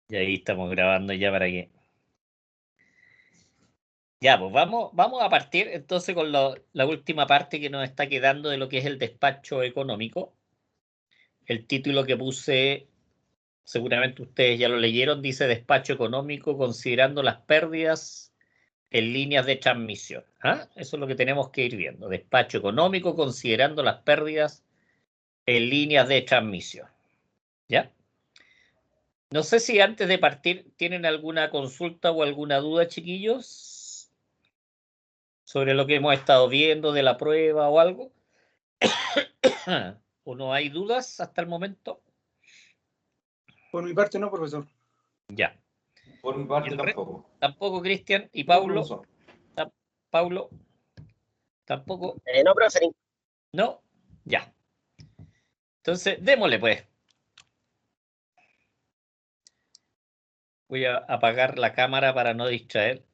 Y ahí estamos grabando ya para que... Ya, pues vamos a partir entonces con la última parte que nos está quedando de lo que es el despacho económico. El título que puse, seguramente ustedes ya lo leyeron, dice Despacho económico considerando las pérdidas en líneas de transmisión. ¿Ah? Eso es lo que tenemos que ir viendo. Despacho económico considerando las pérdidas en líneas de transmisión. ¿Ya? No sé si antes de partir tienen alguna consulta o alguna duda, chiquillos, sobre lo que hemos estado viendo de la prueba o algo. ¿O no hay dudas hasta el momento? Por mi parte no, profesor. Ya. Por mi parte tampoco. Tampoco, Cristian. ¿Y No, Paulo? profesor. Paulo, tampoco. No, profesor. No, ya. Entonces, démosle pues. Voy a apagar la cámara para no distraer.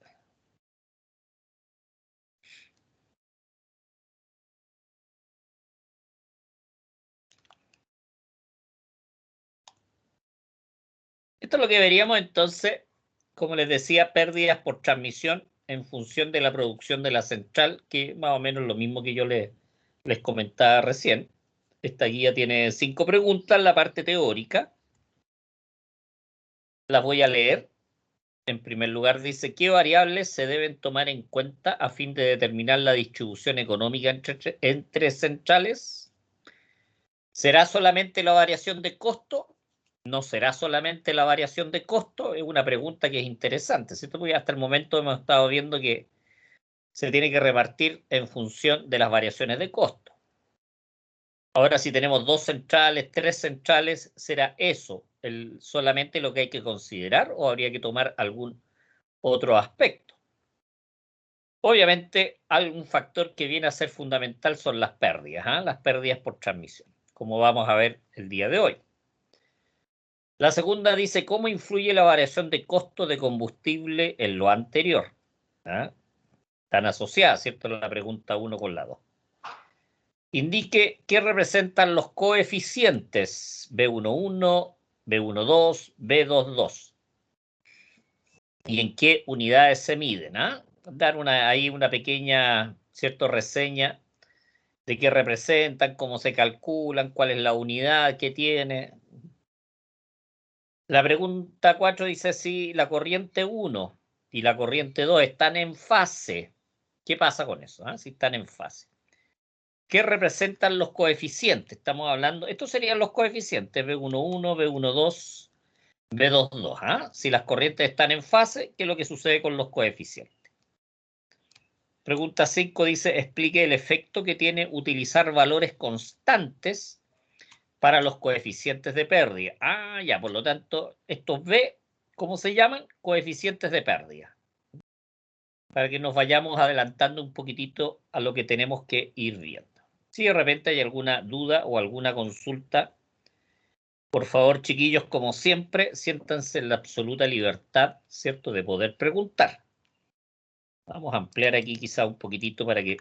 Esto es lo que veríamos entonces, como les decía, pérdidas por transmisión en función de la producción de la central, que más o menos lo mismo que yo les comentaba recién. Esta guía tiene 5 preguntas, la parte teórica. Las voy a leer. En primer lugar, dice, ¿qué variables se deben tomar en cuenta a fin de determinar la distribución económica entre centrales? ¿Será solamente la variación de costo? ¿No será solamente la variación de costo? Es una pregunta que es interesante, ¿cierto? Porque hasta el momento hemos estado viendo que se tiene que repartir en función de las variaciones de costo. Ahora, si tenemos 2 centrales, 3 centrales, ¿será eso solamente lo que hay que considerar o habría que tomar algún otro aspecto? Obviamente, algún factor que viene a ser fundamental son las pérdidas, ¿eh? Las pérdidas por transmisión, como vamos a ver el día de hoy. La segunda dice, ¿cómo influye la variación de costo de combustible en lo anterior? ¿Ah? Están asociadas, ¿cierto? La pregunta 1 con la 2. Indique qué representan los coeficientes B11, B12, B22 y en qué unidades se miden. ¿Ah? Dar ahí una pequeña, ¿cierto?, reseña de qué representan, cómo se calculan, cuál es la unidad que tiene. La pregunta 4 dice si la corriente 1 y la corriente 2 están en fase. ¿Qué pasa con eso? Si están en fase. ¿Qué representan los coeficientes? Estamos hablando, estos serían los coeficientes B11, B12, B22. Si las corrientes están en fase, ¿qué es lo que sucede con los coeficientes? Pregunta 5 dice, explique el efecto que tiene utilizar valores constantes para los coeficientes de pérdida. Ya, por lo tanto, estos B, ¿cómo se llaman? Coeficientes de pérdida. Para que nos vayamos adelantando un poquitito a lo que tenemos que ir viendo. Si de repente hay alguna duda o alguna consulta, por favor, chiquillos, como siempre, siéntanse en la absoluta libertad, ¿cierto?, de poder preguntar. Vamos a ampliar aquí quizá un poquitito para que...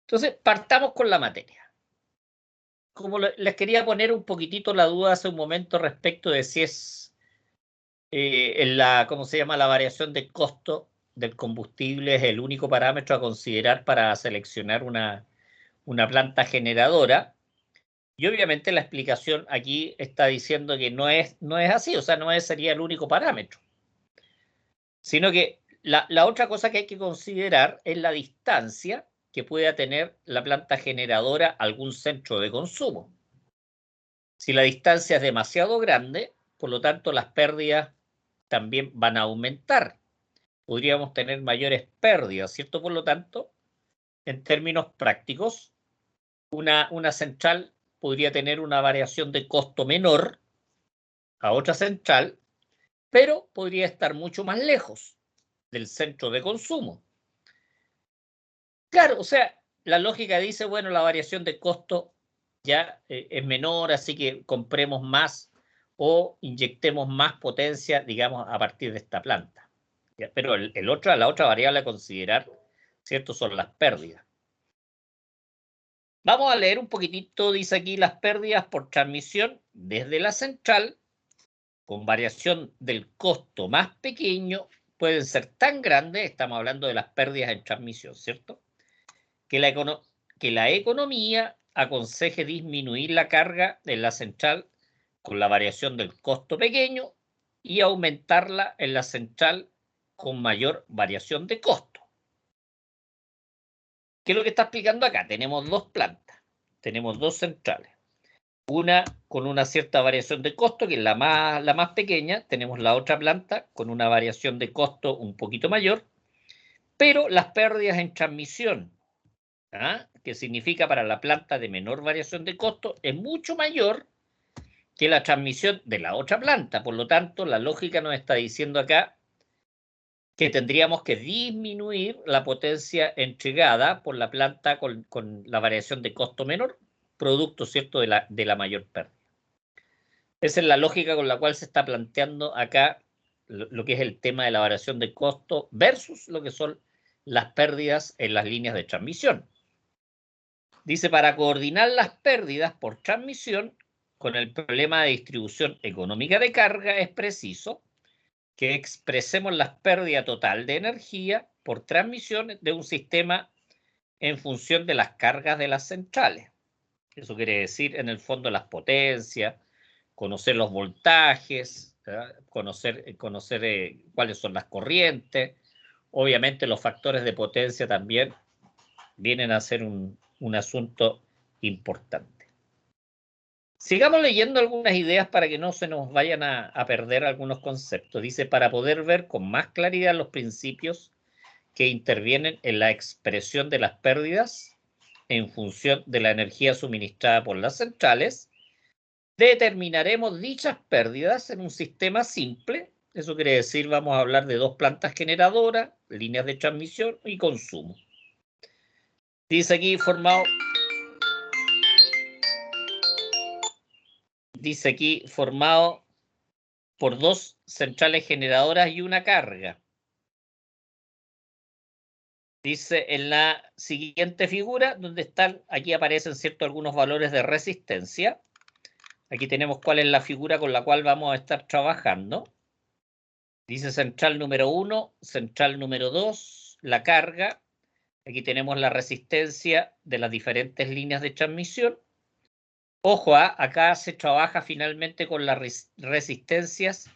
Entonces, partamos con la materia. Como les quería poner un poquitito la duda hace un momento respecto de si es ¿cómo se llama? La variación de costo del combustible es el único parámetro a considerar para seleccionar una planta generadora. Y obviamente la explicación aquí está diciendo que no es así, o sea, no sería el único parámetro. Sino que la otra cosa que hay que considerar es la distancia que pueda tener la planta generadora a algún centro de consumo. Si la distancia es demasiado grande, por lo tanto las pérdidas también van a aumentar. Podríamos tener mayores pérdidas, ¿cierto? Por lo tanto, en términos prácticos, una central podría tener una variación de costo menor a otra central, pero podría estar mucho más lejos del centro de consumo. Claro, o sea, la lógica dice, bueno, la variación de costo ya es menor, así que compremos más o inyectemos más potencia, digamos, a partir de esta planta. ¿Ya? Pero la otra variable a considerar, ¿cierto?, son las pérdidas. Vamos a leer un poquitito, dice aquí, las pérdidas por transmisión desde la central, con variación del costo más pequeño, pueden ser tan grandes, estamos hablando de las pérdidas en transmisión, ¿cierto? Que la economía aconseje disminuir la carga en la central con la variación del costo pequeño y aumentarla en la central con mayor variación de costo. ¿Qué es lo que está explicando acá? Tenemos dos plantas, tenemos dos centrales. Una con una cierta variación de costo, que es la más pequeña. Tenemos la otra planta con una variación de costo un poquito mayor, pero las pérdidas en transmisión, que significa para la planta de menor variación de costo, es mucho mayor que la transmisión de la otra planta. Por lo tanto, la lógica nos está diciendo acá que tendríamos que disminuir la potencia entregada por la planta con la variación de costo menor, producto, ¿cierto?, de la mayor pérdida. Esa es la lógica con la cual se está planteando acá lo que es el tema de la variación de costo versus lo que son las pérdidas en las líneas de transmisión. Dice, para coordinar las pérdidas por transmisión con el problema de distribución económica de carga, es preciso que expresemos la pérdida total de energía por transmisión de un sistema en función de las cargas de las centrales. Eso quiere decir, en el fondo, las potencias, conocer los voltajes, conocer cuáles son las corrientes. Obviamente los factores de potencia también vienen a ser un asunto importante. Sigamos leyendo algunas ideas para que no se nos vayan a perder algunos conceptos. Dice, para poder ver con más claridad los principios que intervienen en la expresión de las pérdidas en función de la energía suministrada por las centrales, determinaremos dichas pérdidas en un sistema simple. Eso quiere decir, vamos a hablar de dos plantas generadoras, líneas de transmisión y consumo. Dice aquí formado por dos centrales generadoras y una carga. Dice en la siguiente figura, donde están, aquí aparecen, ¿cierto?, algunos valores de resistencia. Aquí tenemos cuál es la figura con la cual vamos a estar trabajando. Dice central número 1, central número 2, la carga. Aquí tenemos la resistencia de las diferentes líneas de transmisión. Ojo, acá se trabaja finalmente con las resistencias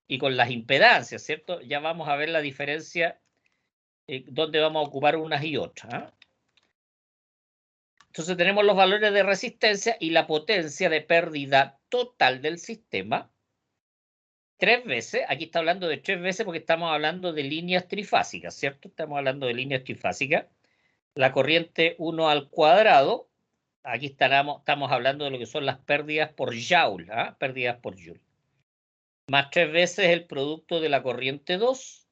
y con las impedancias, ¿cierto? Ya vamos a ver la diferencia, dónde vamos a ocupar unas y otras. Entonces tenemos los valores de resistencia y la potencia de pérdida total del sistema. 3 veces, aquí está hablando de 3 veces porque estamos hablando de líneas trifásicas, ¿cierto? Estamos hablando de líneas trifásicas. La corriente 1 al cuadrado, aquí estamos hablando de lo que son las pérdidas por Joule, pérdidas por Joule. Más 3 veces el producto de la corriente 2,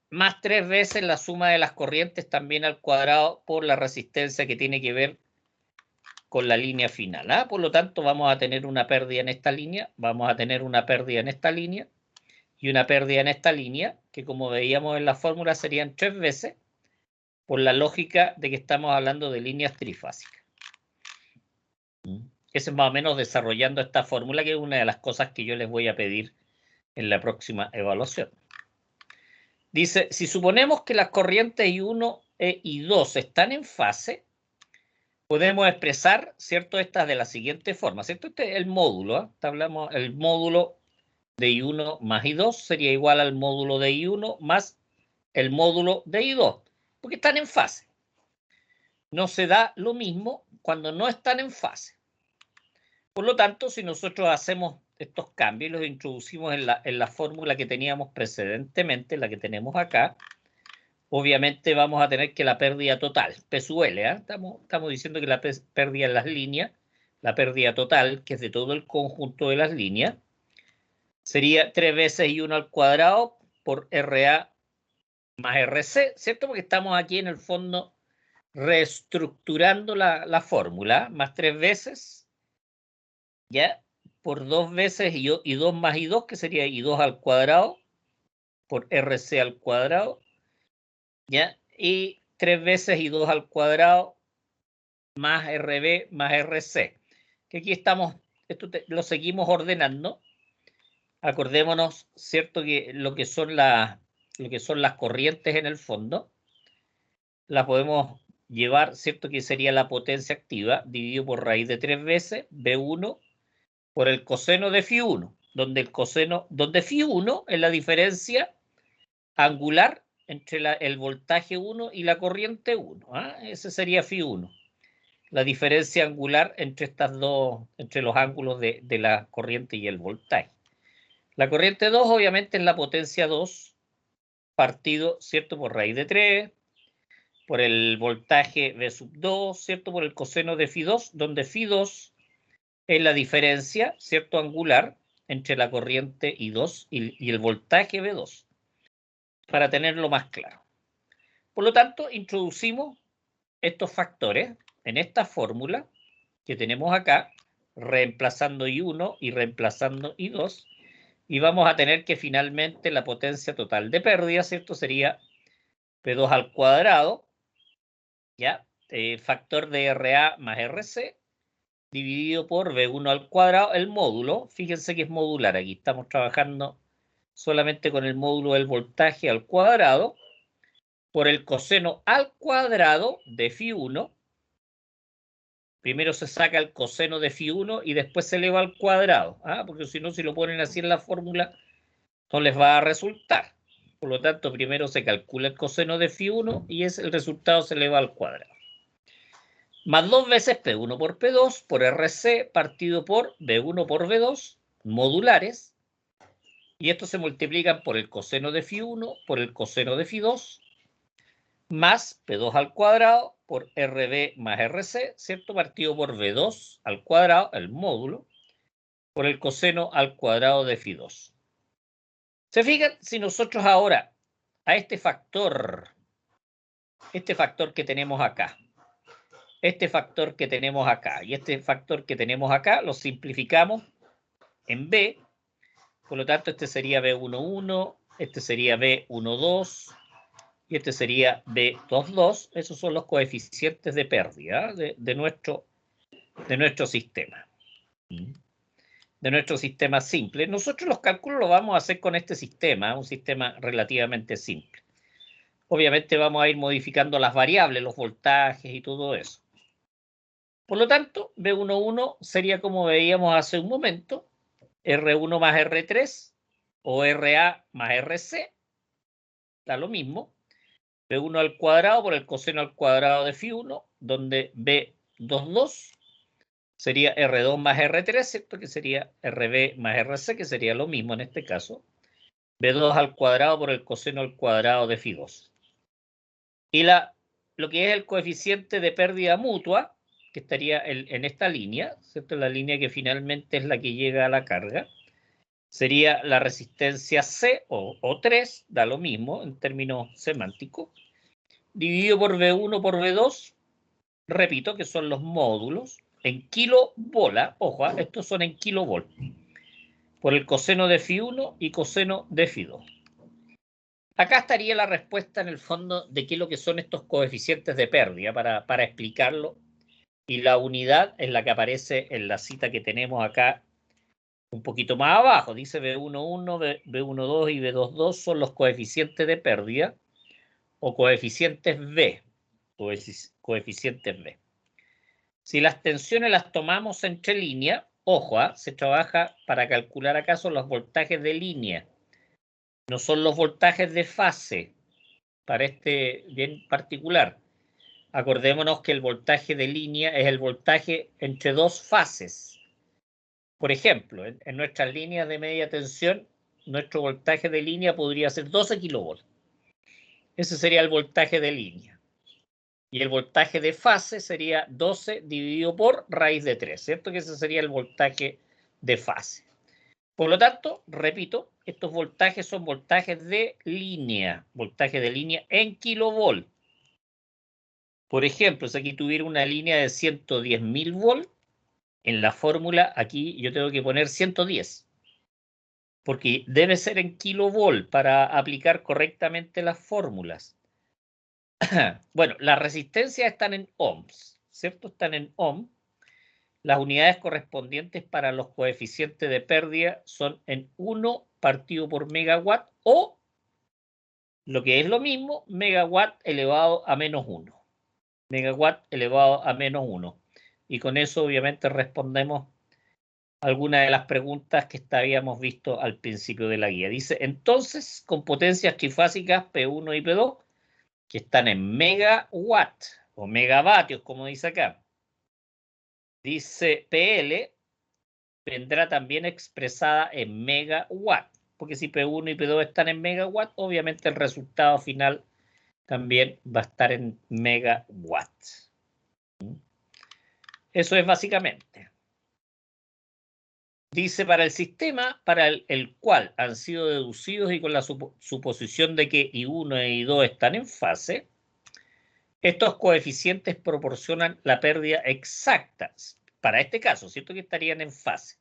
más 3 veces la suma de las corrientes también al cuadrado por la resistencia que tiene que ver con la línea final. Por lo tanto, vamos a tener una pérdida en esta línea, vamos a tener una pérdida en esta línea y una pérdida en esta línea, que como veíamos en la fórmula serían 3 veces, por la lógica de que estamos hablando de líneas trifásicas. Ese es más o menos desarrollando esta fórmula, que es una de las cosas que yo les voy a pedir en la próxima evaluación. Dice, si suponemos que las corrientes I1 e I2 están en fase, podemos expresar, ¿cierto?, estas de la siguiente forma, ¿cierto? Este es el módulo, hablamos, el módulo de I1 más I2 sería igual al módulo de I1 más el módulo de I2, porque están en fase. No se da lo mismo cuando no están en fase. Por lo tanto, si nosotros hacemos estos cambios y los introducimos en la fórmula que teníamos precedentemente, la que tenemos acá, obviamente vamos a tener que la pérdida total, P sub L, estamos diciendo que la pérdida en las líneas, la pérdida total, que es de todo el conjunto de las líneas, sería 3 veces I1 al cuadrado por RA más RC, ¿cierto? Porque estamos aquí en el fondo reestructurando la fórmula, más 3 veces, ¿ya? Por 2 veces I2 más I2, que sería I2 al cuadrado, por RC al cuadrado, ¿ya? Y 3 veces I2 al cuadrado más RB más RC. Que aquí estamos, esto lo seguimos ordenando. Acordémonos, ¿cierto? Que lo que son las corrientes en el fondo, las podemos llevar, ¿cierto? Que sería la potencia activa dividido por raíz de 3 veces B1 por el coseno de Φ1, donde Φ1 es la diferencia angular entre el voltaje 1 y la corriente 1. Ese sería Φ1. La diferencia angular entre estas dos, entre los ángulos de la corriente y el voltaje. La corriente 2 obviamente es la potencia 2 partido, ¿cierto? Por raíz de 3, por el voltaje V sub 2, ¿cierto? Por el coseno de Φ2, donde Φ2 es la diferencia, ¿cierto? Angular entre la corriente I2 y el voltaje V2, para tenerlo más claro. Por lo tanto, introducimos estos factores en esta fórmula que tenemos acá, reemplazando I1 y reemplazando I2, y vamos a tener que finalmente la potencia total de pérdida, ¿cierto? Sería P2 al cuadrado, ¿ya? Factor de RA más RC, dividido por V1 al cuadrado, el módulo. Fíjense que es modular, aquí estamos trabajando solamente con el módulo del voltaje al cuadrado, por el coseno al cuadrado de Φ1. Primero se saca el coseno de Φ1 y después se eleva al cuadrado, porque si no, si lo ponen así en la fórmula, no les va a resultar. Por lo tanto, primero se calcula el coseno de Φ1 y el resultado se eleva al cuadrado. Más 2 veces P1 por P2 por RC partido por V1 por V2, modulares. Y estos se multiplican por el coseno de Φ1 por el coseno de Φ2, más P2 al cuadrado por RB más RC, ¿cierto? Partido por V2 al cuadrado, el módulo, por el coseno al cuadrado de Φ2. ¿Se fijan? Si nosotros ahora a este factor que tenemos acá, este factor que tenemos acá y este factor que tenemos acá, los simplificamos en B. Por lo tanto, este sería B11, este sería B12 y este sería B22. Esos son los coeficientes de pérdida de nuestro sistema. De nuestro sistema simple. Nosotros los cálculos los vamos a hacer con este sistema, un sistema relativamente simple. Obviamente vamos a ir modificando las variables, los voltajes y todo eso. Por lo tanto, B11 sería como veíamos hace un momento, R1 más R3 o RA más RC, da lo mismo, B1 al cuadrado por el coseno al cuadrado de Φ1, donde B22 sería R2 más R3, ¿cierto? Que sería RB más RC, que sería lo mismo en este caso, B2 al cuadrado por el coseno al cuadrado de Φ2. Y lo que es el coeficiente de pérdida mutua, que estaría en esta línea, ¿cierto? La línea que finalmente es la que llega a la carga, sería la resistencia C o 3, da lo mismo en términos semánticos, dividido por V1 por V2, repito que son los módulos, en kilovolt, ojo, estos son en kilovolt, por el coseno de Φ1 y coseno de Φ2. Acá estaría la respuesta en el fondo de qué es lo que son estos coeficientes de pérdida para explicarlo. Y la unidad es la que aparece en la cita que tenemos acá un poquito más abajo. Dice B11, B12 y B22 son los coeficientes de pérdida o coeficientes B. Coeficientes B. Si las tensiones las tomamos entre línea, ojo, se trabaja para calcular acá son los voltajes de línea. No son los voltajes de fase, para este bien particular. Acordémonos que el voltaje de línea es el voltaje entre dos fases. Por ejemplo, en nuestras líneas de media tensión, nuestro voltaje de línea podría ser 12 kilovolts. Ese sería el voltaje de línea. Y el voltaje de fase sería 12 dividido por raíz de 3, ¿cierto? Que ese sería el voltaje de fase. Por lo tanto, repito, estos voltajes son voltajes de línea en kilovolt. Por ejemplo, si aquí tuviera una línea de 110.000 volts, en la fórmula aquí yo tengo que poner 110, porque debe ser en kilovolt para aplicar correctamente las fórmulas. Bueno, las resistencias están en ohms, ¿cierto? Están en ohm. Las unidades correspondientes para los coeficientes de pérdida son en 1 partido por megawatt o, lo que es lo mismo, megawatt elevado a menos 1. Megawatt elevado a menos 1. Y con eso obviamente respondemos algunas de las preguntas que habíamos visto al principio de la guía. Dice, entonces, con potencias trifásicas P1 y P2, que están en megawatt o megavatios, como dice acá. Dice, PL vendrá también expresada en megawatt, porque si P1 y P2 están en megawatt, obviamente el resultado final también va a estar en megawatt. Eso es básicamente. Dice, para el sistema para el cual han sido deducidos y con la suposición de que I1 y I2 están en fase, estos coeficientes proporcionan la pérdida exacta. Para este caso, ¿cierto? Que estarían en fase.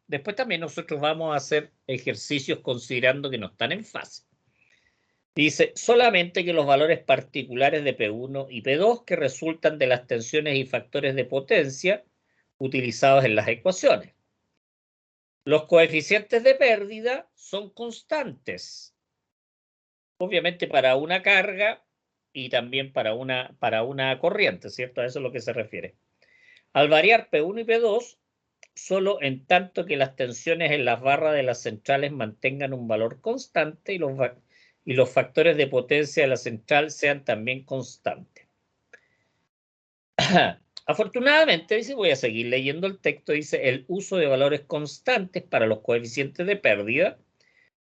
Después también nosotros vamos a hacer ejercicios considerando que no están en fase. Dice, solamente que los valores particulares de P1 y P2 que resultan de las tensiones y factores de potencia utilizados en las ecuaciones. Los coeficientes de pérdida son constantes, obviamente para una carga y también para una corriente, ¿cierto? A eso es lo que se refiere. Al variar P1 y P2, solo en tanto que las tensiones en las barras de las centrales mantengan un valor constante y los factores de potencia de la central sean también constantes. Afortunadamente, dice, voy a seguir leyendo el texto, dice, el uso de valores constantes para los coeficientes de pérdida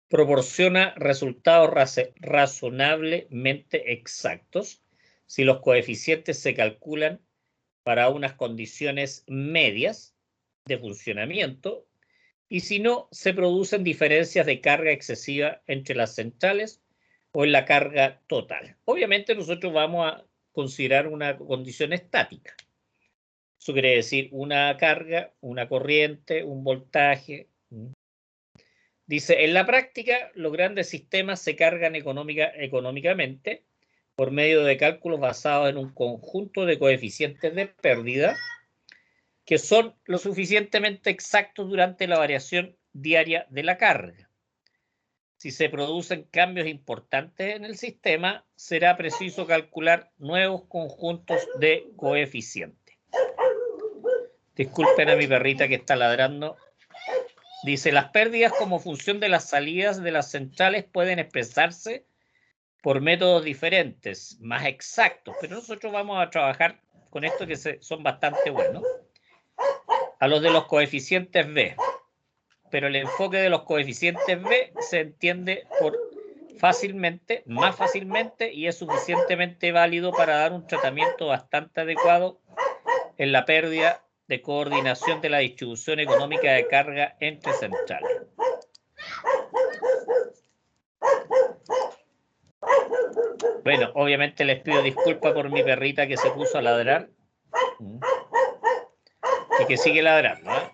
proporciona resultados razonablemente exactos si los coeficientes se calculan para unas condiciones medias de funcionamiento y si no, se producen diferencias de carga excesiva entre las centrales o en la carga total. Obviamente nosotros vamos a considerar una condición estática. Eso quiere decir una carga, una corriente, un voltaje. Dice, en la práctica, los grandes sistemas se cargan económicamente por medio de cálculos basados en un conjunto de coeficientes de pérdida que son lo suficientemente exactos durante la variación diaria de la carga. Si se producen cambios importantes en el sistema, será preciso calcular nuevos conjuntos de coeficientes. Disculpen a mi perrita que está ladrando. Dice, las pérdidas como función de las salidas de las centrales pueden expresarse por métodos diferentes, más exactos, pero nosotros vamos a trabajar con esto que son bastante buenos. A los de los coeficientes B. Pero el enfoque de los coeficientes B se entiende más fácilmente y es suficientemente válido para dar un tratamiento bastante adecuado en la pérdida de coordinación de la distribución económica de carga entre centrales. Bueno, obviamente les pido disculpas por mi perrita que se puso a ladrar y que sigue ladrando, ¿eh?